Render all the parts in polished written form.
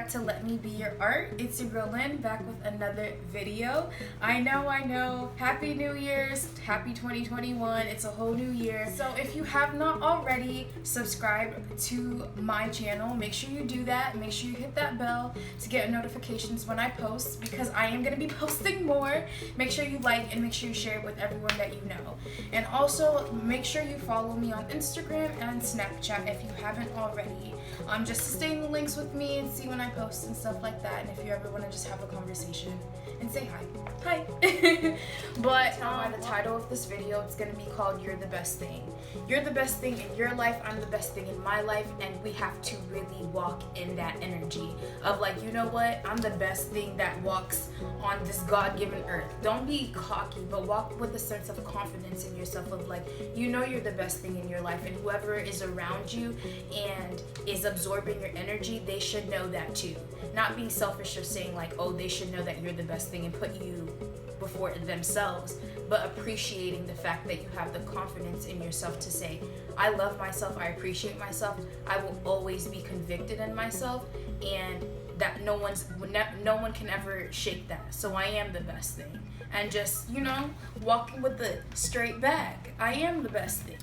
to Let Me Be Your Art. It's your girl Lynn, back with another video. I know. Happy New Year's, happy 2021. It's a whole new year. So if you have not already subscribed to my channel, make sure you do that. Make sure you hit that bell to get notifications when I post, because I am going to be posting more. Make sure you like and make sure you share it with everyone that you know. And also make sure you follow me on Instagram and Snapchat if you haven't already. Just to stay in the links with me and see when I post and stuff like that. And if you ever want to just have a conversation and say hi. But by the title of this video, it's going to be called You're the Best Thing. You're the best thing in your life, I'm the best thing in my life, and we have to really walk in that energy of like, you know what, I'm the best thing that walks on this God-given earth. Don't be cocky, but walk with a sense of confidence in yourself of like, you know you're the best thing in your life, and whoever is around you and is absorbing your energy, they should know that too. Not being selfish or saying like, oh, they should know that you're the best thing and put you before themselves, but appreciating the fact that you have the confidence in yourself to say, I love myself, I appreciate myself, I will always be convicted in myself, and that no one can ever shake that. So I am the best thing. And just, walking with the straight back, I am the best thing.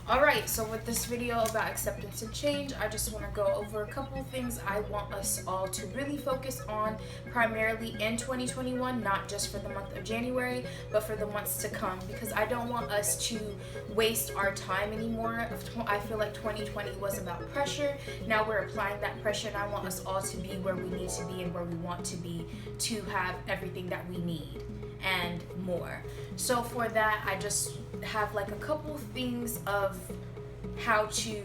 Alright, so with this video about acceptance and change, I just want to go over a couple of things I want us all to really focus on, primarily in 2021, not just for the month of January, but for the months to come, because I don't want us to waste our time anymore. I feel like 2020 was about pressure. Now we're applying that pressure, and I want us all to be where we need to be and where we want to be to have everything that we need and more. So for that, I just have like a couple things of how to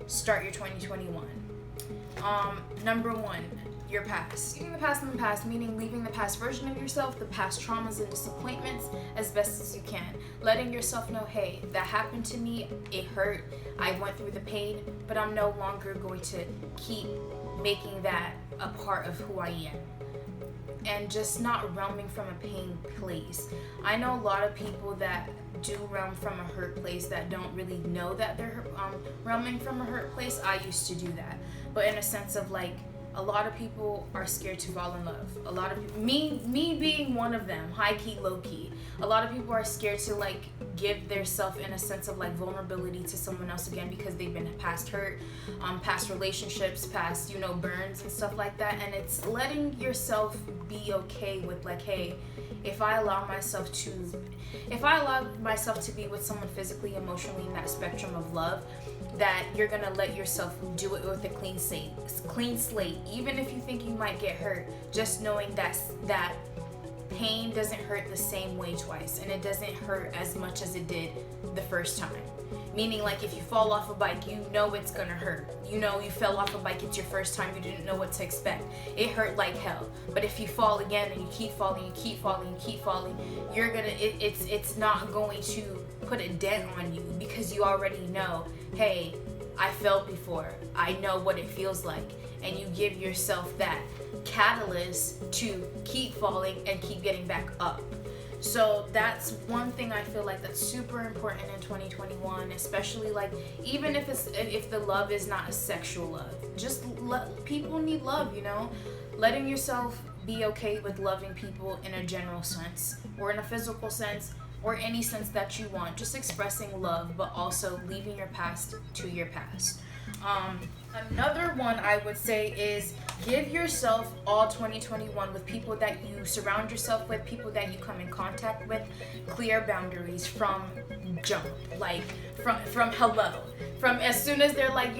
start your 2021. Number one, your past. Leaving the past in the past, meaning leaving the past version of yourself, the past traumas and disappointments as best as you can. Letting yourself know, hey, that happened to me, it hurt, I went through the pain, but I'm no longer going to keep making that a part of who I am. And just not realming from a pain place. I know a lot of people that do realm from a hurt place that don't really know that they're realming from a hurt place. I used to do that, but in a sense of like, a lot of people are scared to fall in love. A lot of people, me being one of them, high key, low key. A lot of people are scared to like give their self in a sense of like vulnerability to someone else again, because they've been past hurt, past relationships, past burns and stuff like that. And it's letting yourself be okay with like, hey, if I allow myself to be with someone physically, emotionally, in that spectrum of love, that you're gonna let yourself do it with a clean slate. Even if you think you might get hurt, just knowing that pain doesn't hurt the same way twice, and it doesn't hurt as much as it did the first time. Meaning, like, if you fall off a bike, you know it's gonna hurt. You fell off a bike, it's your first time, you didn't know what to expect. It hurt like hell. But if you fall again and you keep falling, it's not going to put a dent on you, because you already know, hey, I fell before, I know what it feels like. And you give yourself that catalyst to keep falling and keep getting back up. So that's one thing I feel like that's super important in 2021, especially like, even if the love is not a sexual love, just people need love, letting yourself be okay with loving people in a general sense, or in a physical sense, or any sense that you want, just expressing love, but also leaving your past to your past. Another one I would say is give yourself all 2021 with people that you surround yourself with, people that you come in contact with, clear boundaries from jump, like from hello. From as soon as they're like,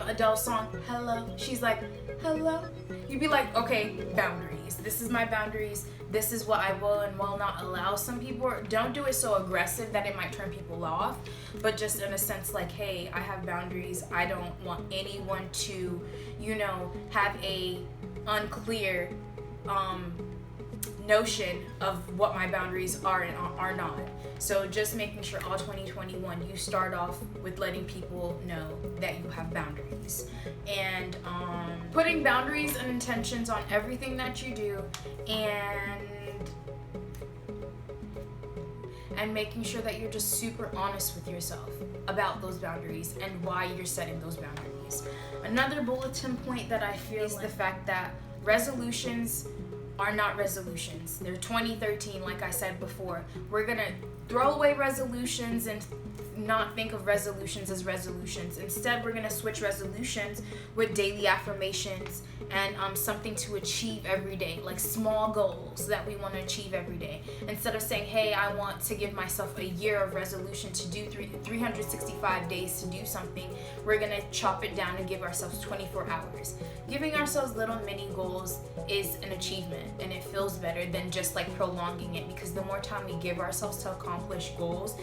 Adele's song, Hello, she's like, hello. You'd be like, okay, boundaries. This is my boundaries. This is what I will and will not allow. Some people don't do it so aggressive that it might turn people off, but just in a sense like, hey, I have boundaries. I don't want anyone to, have a unclear notion of what my boundaries are and are not. So just making sure all 2021 you start off with letting people know that you have boundaries, and putting boundaries and intentions on everything that you do, and making sure that you're just super honest with yourself. about those boundaries and why you're setting those boundaries. Another bulletin point that I feel is the fact that resolutions are not resolutions. They're 2013, like I said before. We're gonna throw away resolutions and not think of resolutions as resolutions. Instead, we're gonna switch resolutions with daily affirmations and something to achieve every day, like small goals that we want to achieve every day. Instead of saying, hey, I want to give myself a year of resolution to do 365 days to do something, we're gonna chop it down and give ourselves 24 hours. Giving ourselves little mini goals is an achievement, and it feels better than just like prolonging it, because the more time we give ourselves to accomplish goals,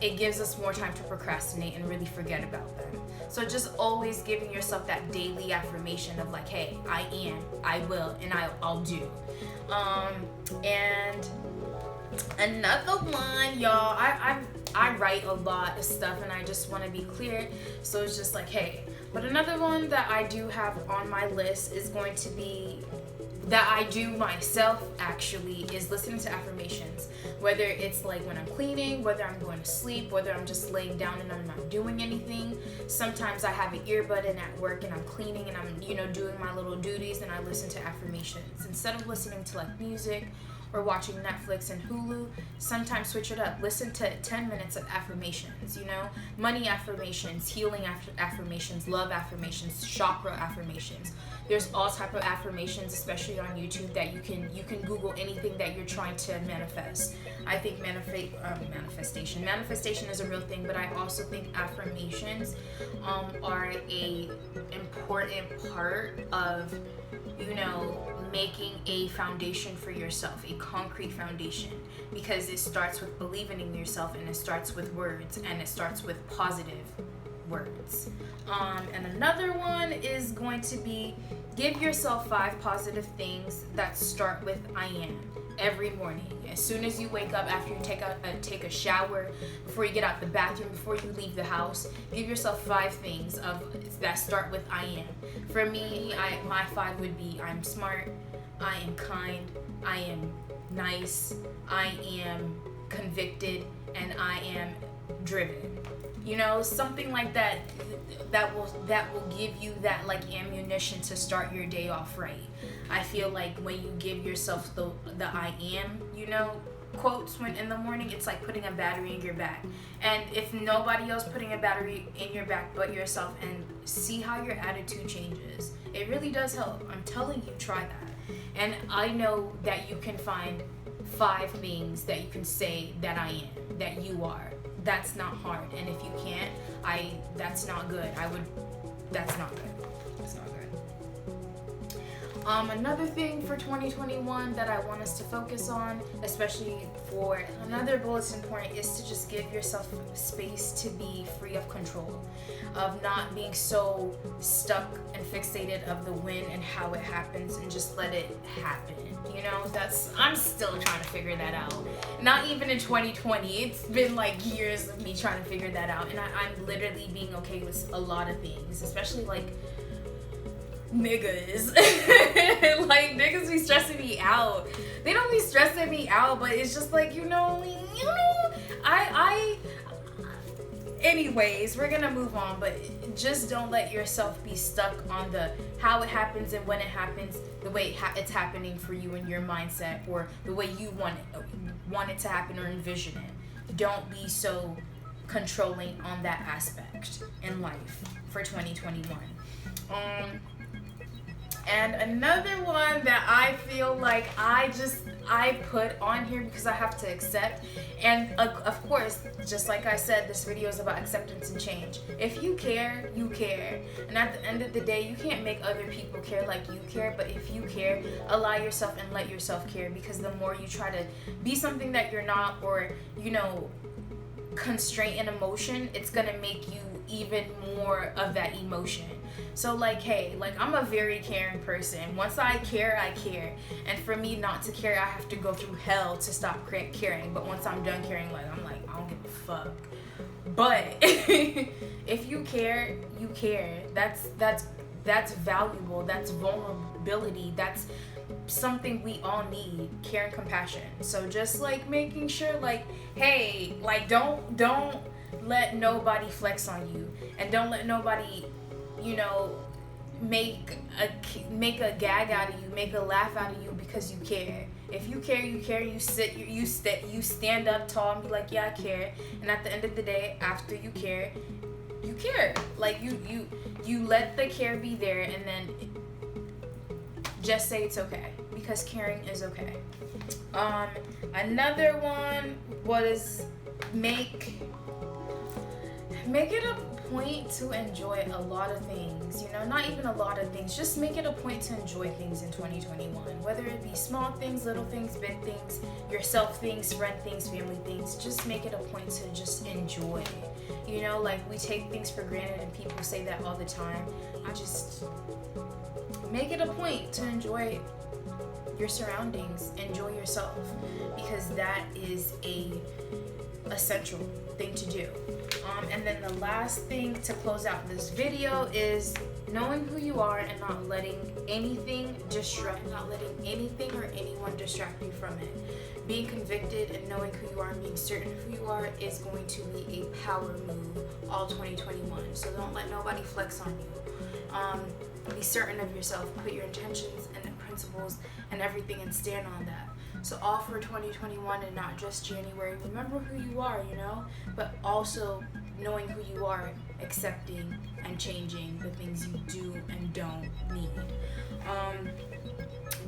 it gives us more time to procrastinate and really forget about them. So just always giving yourself that daily affirmation of like, hey, I am, I will, and I'll do. And another one, y'all, I write a lot of stuff and I just want to be clear, so it's just like, hey. But another one that I do have on my list is going to be, that I do myself actually, is listening to affirmations. Whether it's like when I'm cleaning, whether I'm going to sleep, whether I'm just laying down and I'm not doing anything. Sometimes I have an earbud in at work and I'm cleaning and I'm, doing my little duties, and I listen to affirmations. Instead of listening to like music or watching Netflix and Hulu, sometimes switch it up. Listen to 10 minutes of affirmations, money affirmations, healing affirmations, love affirmations, chakra affirmations. There's all type of affirmations, especially on YouTube, that you can Google anything that you're trying to manifest. I think manifestation is a real thing, but I also think affirmations are a important part of making a foundation for yourself, a concrete foundation, because it starts with believing in yourself, and it starts with words, and it starts with positive words. And another one is going to be, give yourself 5 positive things that start with I am every morning. As soon as you wake up, after you take a shower, before you get out the bathroom, before you leave the house, give yourself 5 things that start with I am. For me, my 5 would be, I'm smart, I am kind, I am nice, I am convicted, and I am driven. Something like that will give you that like ammunition to start your day off right. I feel like when you give yourself the I am, quotes when in the morning, it's like putting a battery in your back. And if nobody else putting a battery in your back but yourself, and see how your attitude changes. It really does help. I'm telling you, try that. And I know that you can find 5 things that you can say that I am, that you are. That's not hard. And if you can't, that's not good. That's not good. It's not good. Another thing for 2021 that I want us to focus on, especially for another bulletin point, is to just give yourself space to be free of control, of not being so stuck and fixated of the when and how it happens, and just let it happen. I'm still trying to figure that out. Not even in 2020. It's been like years of me trying to figure that out, and I'm literally being okay with a lot of things, especially like niggas. Like, niggas be stressing me out. They don't be stressing me out, but it's just like, anyways, we're gonna move on, but just don't let yourself be stuck on the how it happens and when it happens, the way it's happening for you in your mindset, or the way you want it to happen or envision it. Don't be so controlling on that aspect in life for 2021. And another one that I feel like I put on here because I have to accept, and of course, just like I said, this video is about acceptance and change. If you care, you care. And at the end of the day, you can't make other people care like you care, but if you care, allow yourself and let yourself care, because the more you try to be something that you're not, or, constraint an emotion, it's gonna make you even more of that emotion. So like, hey, like, I'm a very caring person. Once I care, I care. And for me not to care, I have to go through hell to stop caring. But once I'm done caring, like, I'm like, I don't give a fuck. But if you care, you care. That's valuable. That's vulnerability. That's something we all need, care and compassion. So just like making sure, like, hey, like, don't let nobody flex on you, and don't let nobody, you know, make a gag out of you, make a laugh out of you because you care. If you care, you care. You stand up tall and be like, yeah, I care. And at the end of the day, after you care, you care. Like you let the care be there, and then just say it's okay, because caring is okay. Another one was make it a point to enjoy a lot of things. You know, not even a lot of things, just make it a point to enjoy things in 2021, whether it be small things, little things, big things, yourself things, friend things, family things. Just make it a point to just enjoy. You know, like, we take things for granted, and people say that all the time. I just make it a point to enjoy your surroundings, enjoy yourself, because that is a essential thing to do. And then the last thing to close out this video is knowing who you are and not letting anything or anyone distract you from it. Being convicted and knowing who you are and being certain of who you are is going to be a power move all 2021. So don't let nobody flex on you. Be certain of yourself. Put your intentions and principles and everything and stand on that. So all for 2021 and not just January. Remember who you are, you know, but also knowing who you are, accepting and changing the things you do and don't need.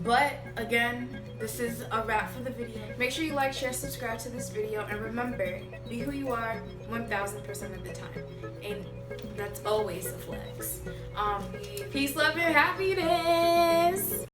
But again, this is a wrap for the video. Make sure you like, share, subscribe to this video, and remember, be who you are 1000% of the time. And that's always a flex. Peace, love, and happiness.